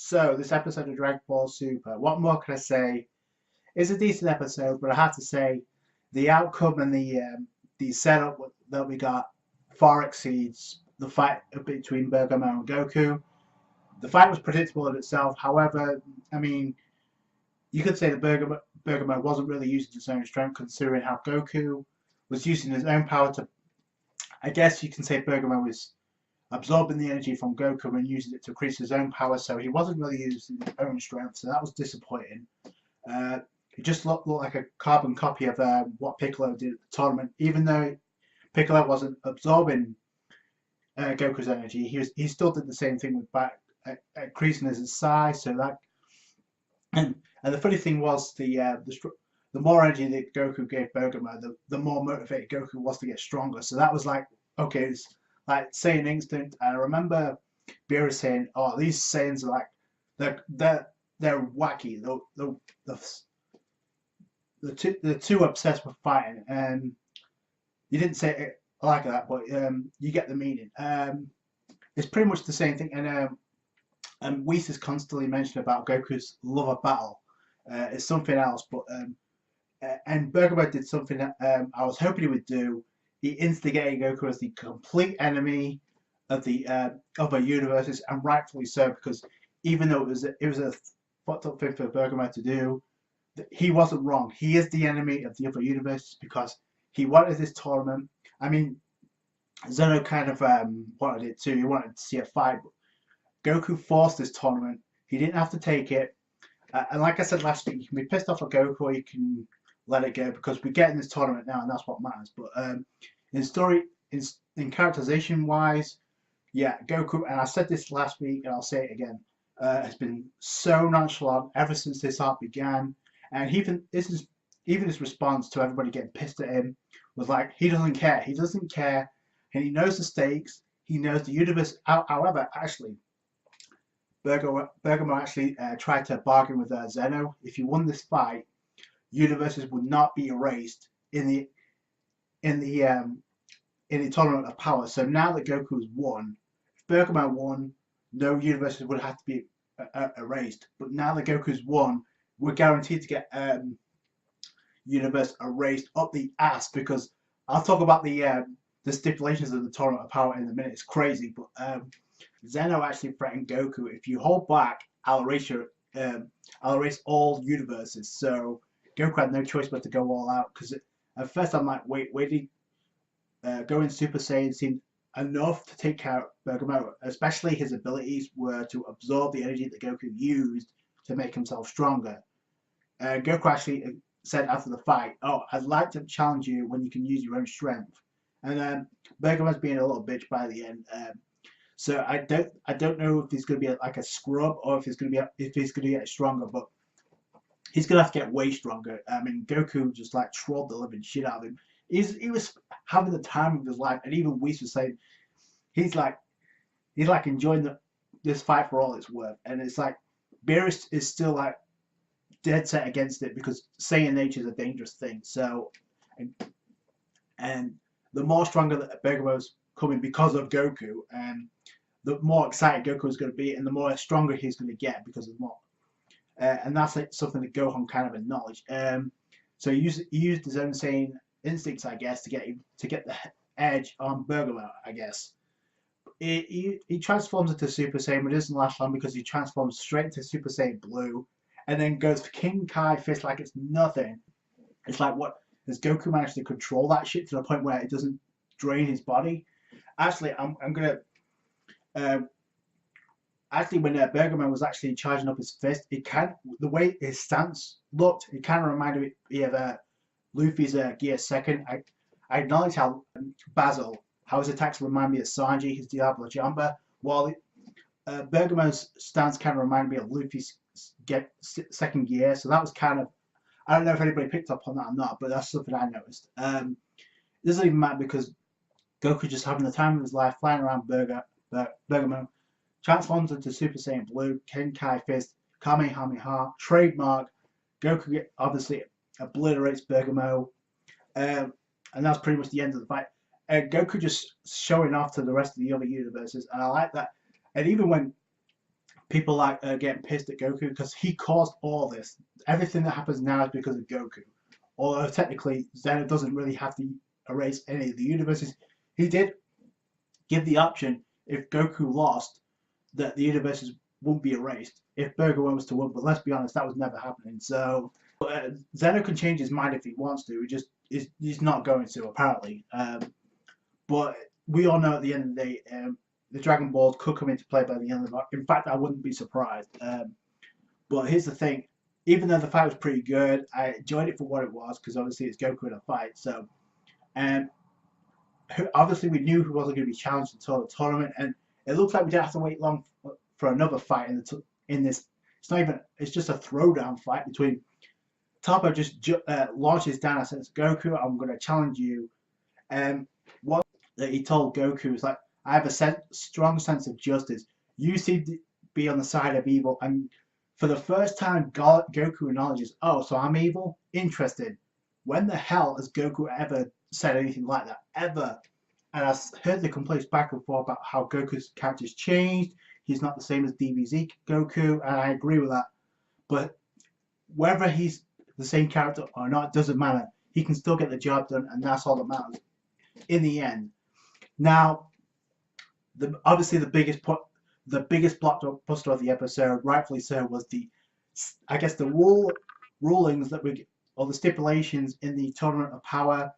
So this episode of Dragon Ball Super, what more can I say? It's a decent episode, but I have to say the outcome and the setup that we got far exceeds the fight between Bergamo and Goku. The fight was predictable in itself. However, I mean, you could say that Bergamo wasn't really using his own strength, considering how Goku was using his own power to. I guess you can say Bergamo was absorbing the energy from Goku and using it to increase his own power, so he wasn't really using his own strength, so that was disappointing. It just looked like a carbon copy of what Piccolo did at the tournament, even though Piccolo wasn't absorbing Goku's energy, he still did the same thing with back increasing his size, so that and the funny thing was the more energy that Goku gave Bergamo, the more motivated Goku was to get stronger. So that was like, okay, it's like Saiyan instinct. And I remember Beerus saying, "Oh, these Saiyans are like they're wacky. They're too obsessed with fighting." And you didn't say it like that, but you get the meaning. It's pretty much the same thing. And Whis is constantly mentioned about Goku's love of battle. It's something else, but and Bergamo did something that I was hoping he would do. He instigated Goku as the complete enemy of the other universes, and rightfully so, because even though it was a fucked up thing for Bergamo to do, he wasn't wrong. He is the enemy of the other universes because he wanted this tournament. I mean, Zeno kind of wanted it too. He wanted to see a fight. But Goku forced this tournament. He didn't have to take it. And like I said last week, you can be pissed off at Goku or you can let it go because we're getting this tournament now and that's what matters. But in story, in characterization wise, yeah, Goku, and I said this last week and I'll say it again, has been so nonchalant ever since this arc began. And even his response to everybody getting pissed at him was like, he doesn't care. He doesn't care. And he knows the stakes. He knows the universe. However, actually, Bergamo actually tried to bargain with Zeno. If he won this fight, universes would not be erased in the tournament of power. So now that Goku has won, if Bergamo won, no universes would have to be erased. But now that Goku's won, we're guaranteed to get universe erased up the ass because I'll talk about the stipulations of the tournament of power in a minute. It's crazy, but Zeno actually threatened Goku. If you hold back, I'll erase all universes. So Goku had no choice but to go all out. Because at first I'm like, wait, where did going Super Saiyan seemed enough to take care of Bergamo? Especially his abilities were to absorb the energy that Goku used to make himself stronger. Goku actually said after the fight, "Oh, I'd like to challenge you when you can use your own strength." And Bergamo's being a little bitch by the end. So I don't know if he's going to be like a scrub or if he's going to get stronger, but he's going to have to get way stronger. I mean, Goku just like trolled the living shit out of him. He was having the time of his life, and even Whis was saying he's like enjoying this fight for all it's worth. And it's like Beerus is still like dead set against it because Saiyan nature is a dangerous thing. So and the more stronger that Bergamo's coming because of Goku, and the more excited Goku is going to be, and the more stronger he's going to get because of more. And that's like something that Gohan kind of acknowledged. So he used his own Saiyan instincts, I guess, to get the edge on Bergamo, I guess. He transforms into Super Saiyan, but it doesn't last long because he transforms straight into Super Saiyan Blue, and then goes for King Kai Fist like it's nothing. It's like, what has Goku managed to control that shit to the point where it doesn't drain his body? Actually, I'm gonna. Actually, when Bergamo was actually charging up his fist, the way his stance looked, it kind of reminded me of Luffy's Gear Second. I acknowledge how how his attacks remind me of Sanji, his Diablo Jamba, while Bergamo's stance kind of reminded me of Luffy's Second Gear. So that was kind of, I don't know if anybody picked up on that or not, but that's something I noticed. It doesn't even matter because Goku just having the time of his life, flying around Bergamo, transforms into Super Saiyan Blue, Kenkai Fist, Kamehameha, trademark. Goku obviously obliterates Bergamo, and that's pretty much the end of the fight. Goku just showing off to the rest of the other universes, and I like that. And even when people like getting pissed at Goku because he caused all this. Everything that happens now is because of Goku. Although technically Zeno doesn't really have to erase any of the universes. He did give the option if Goku lost that the universes won't be erased if Bergamo was to win. But let's be honest, that was never happening. So Zeno can change his mind if he wants to. He's not going to apparently. But we all know at the end of the day, the Dragon Balls could come into play by the end of the fight. In fact, I wouldn't be surprised. But here's the thing: even though the fight was pretty good, I enjoyed it for what it was because obviously it's Goku in a fight. So, obviously we knew who wasn't going to be challenged until the tournament, and it looks like we don't have to wait long for another fight in this. It's not even. It's just a throwdown fight between Toppo just launches down and says, "Goku, I'm going to challenge you." And what that he told Goku is like, "I have a strong sense of justice. You seem to be on the side of evil." And for the first time, Goku acknowledges, "Oh, so I'm evil? Interesting. When the hell has Goku ever said anything like that? Ever?" And I've heard the complaints back and forth about how Goku's character's changed. He's not the same as DBZ Goku, and I agree with that. But whether he's the same character or not doesn't matter. He can still get the job done, and that's all that matters in the end. Now, obviously the biggest blockbuster of the episode, rightfully so, was the rulings that or the stipulations in the Tournament of Power.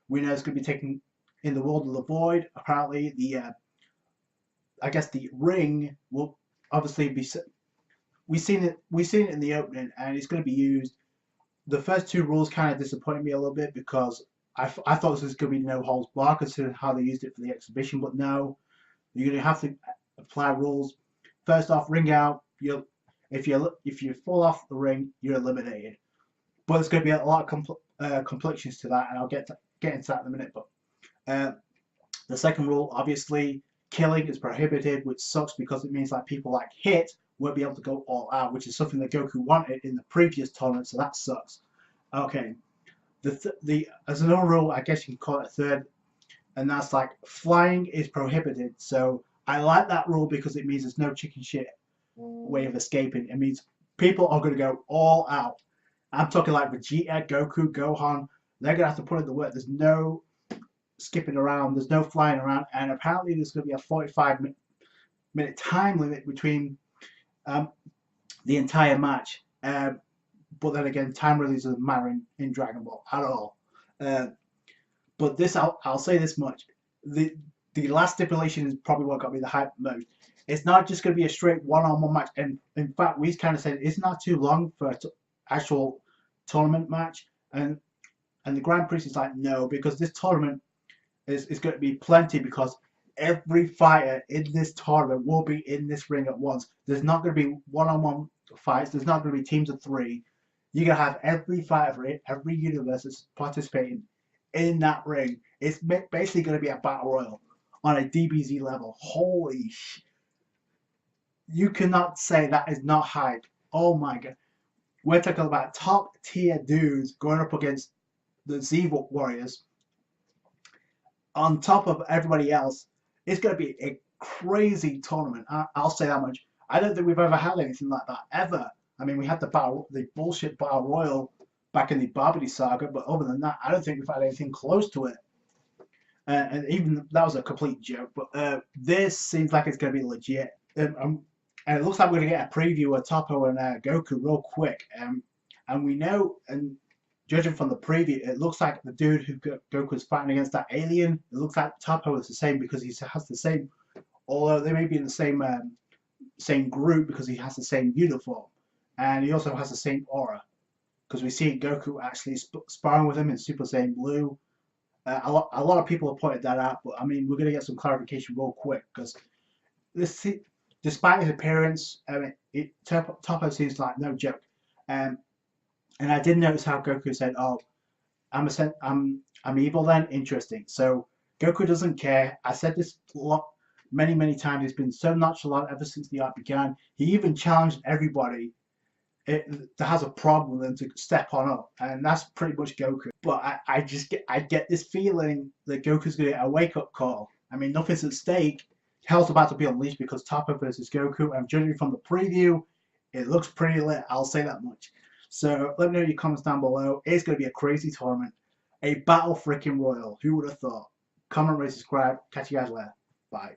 We know it's going to be taken in the World of the Void. Apparently, the ring will obviously be. We've seen it in the opening, and it's going to be used. The first two rules kind of disappointed me a little bit because I thought this was going to be no holds barred considering how they used it for the exhibition, but no, you're going to have to apply rules. First off, ring out. If you fall off the ring, you're eliminated. But there's going to be a lot of complexions to that, and I'll get into that in a minute. But the second rule, obviously, killing is prohibited, which sucks because it means like people like Hit won't be able to go all out, which is something that Goku wanted in the previous tournament, so that sucks. Okay, as another rule, I guess you can call it a third, and that's like flying is prohibited. So I like that rule because it means there's no chicken shit way of escaping. It means people are going to go all out. I'm talking like Vegeta, Goku, Gohan. They're going to have to put in the work. There's no skipping around. There's no flying around. And apparently there's going to be a 45-minute time limit between the entire match. But then again, time really doesn't matter in Dragon Ball at all. But this, I'll say this much. The last stipulation is probably what got me the hype most. It's not just going to be a straight one-on-one match. And in fact, we kind of said it's not too long for an actual tournament match. And the Grand Prix is like, no, because this tournament is going to be plenty because every fighter in this tournament will be in this ring at once. There's not going to be one-on-one fights. There's not going to be teams of 3. You're going to have every fighter for it, every universe that's participating in that ring. It's basically going to be a battle royal on a DBZ level. Holy shit. You cannot say that is not hype. Oh my god. We're talking about top tier dudes going up against the Z Warriors. On top of everybody else, it's going to be a crazy tournament. I'll say that much. I don't think we've ever had anything like that, ever. I mean, we had the bullshit Battle Royal back in the Barbary Saga, but other than that, I don't think we've had anything close to it. And even that was a complete joke. But this seems like it's going to be legit. And it looks like we're going to get a preview of Toppo and Goku real quick. And we know, and judging from the preview, it looks like the dude who Goku's fighting against, that alien, it looks like Toppo is the same because he has the same, although they may be in the same group because he has the same uniform. And he also has the same aura. Because we see Goku actually sparring with him in Super Saiyan Blue. A lot of people have pointed that out, but I mean, we're going to get some clarification real quick. Because despite his appearance, Toppo seems like no joke. And I did notice how Goku said, "Oh, I'm evil then." Interesting. So Goku doesn't care. I said this many times. He's been so nonchalant ever since the arc began. He even challenged everybody that has a problem with him to step on up, and that's pretty much Goku. But I get this feeling that Goku's gonna get a wake up call. I mean, nothing's at stake. hell's about to be unleashed because Toppo versus Goku, and judging from the preview, it looks pretty lit, I'll say that much. So let me know your comments down below. It's going to be a crazy tournament. A battle freaking royal. Who would have thought? Comment, rate, subscribe. Catch you guys later. Bye.